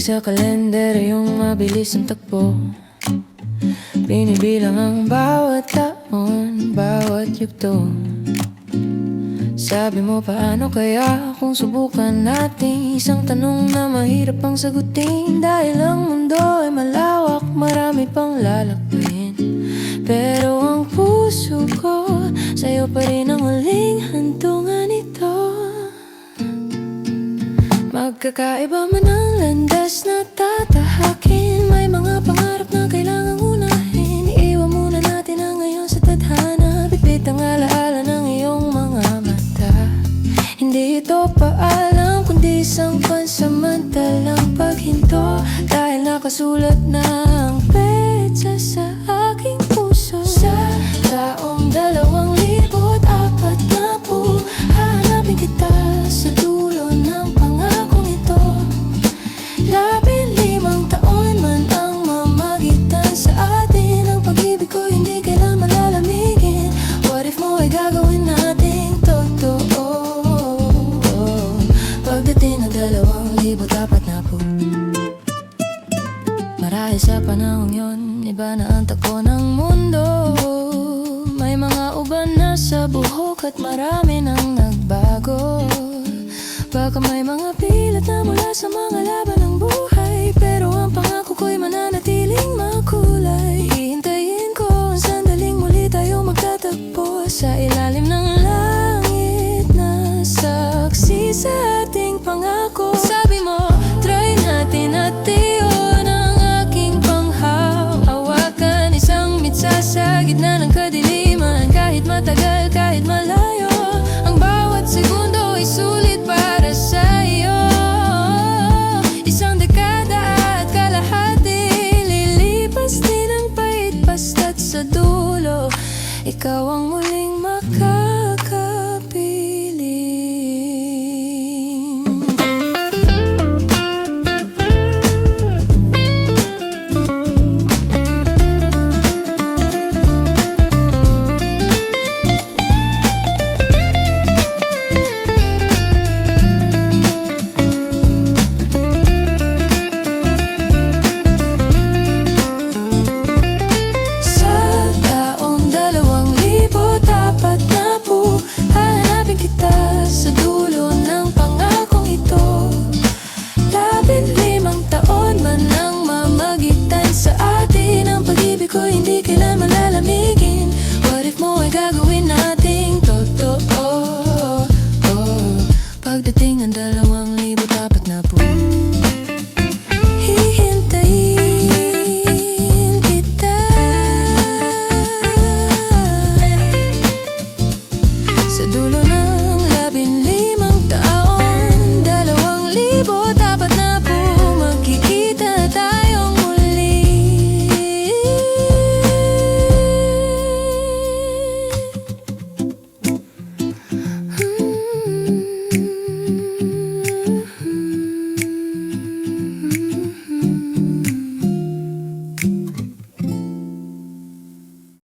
sa kalendaryong mabilis ang takbo. Binibilang ang bawat taon, bawat yugto. Sabi mo, paano kaya kung subukan natin isang tanong na mahirap pang sagutin? Dahil ang mundo ay malawak, marami pang lalakbayin. Pero ang puso ko, sa'yo pa rin ang huling hantungan ito. Magkakaiba man ang landas na tatahakin, may mga pangarap na kailangang unahin. Iwan muna natin ang ngayon sa tadhana, bibit ang alaala ng iyong mga mata. Hindi ito paalam, kundi isang pansamantalang paghinto. Dahil nakasulat na ang petsa sa aking puso. Sa taong 2040, hahanapin kita sa dulo ng pangakong ito. 15 taon man ang mamagitan sa atin, ang pag-ibig ko hindi kailan malalamigin. What if mo ay gagawin nating totoo? Pagdating ng 2040, marahil sa panahong yon, iba na ang takbo ng mundo. May mga uban na sa buhok at marami nang nagbago. Baka may mga pilat na mula sa mga laban ng buhay, pero ang pangako ko'y mananatiling makulay. Hihintayin ko ang sandaling muli tayo magtatagpo sa ilalim ng langit na saksi sa ating pangako. Sabi mo, try natin at iyon ang aking panghawakan. Isang mitsa sa gitna ng kadiliman, kahit matagal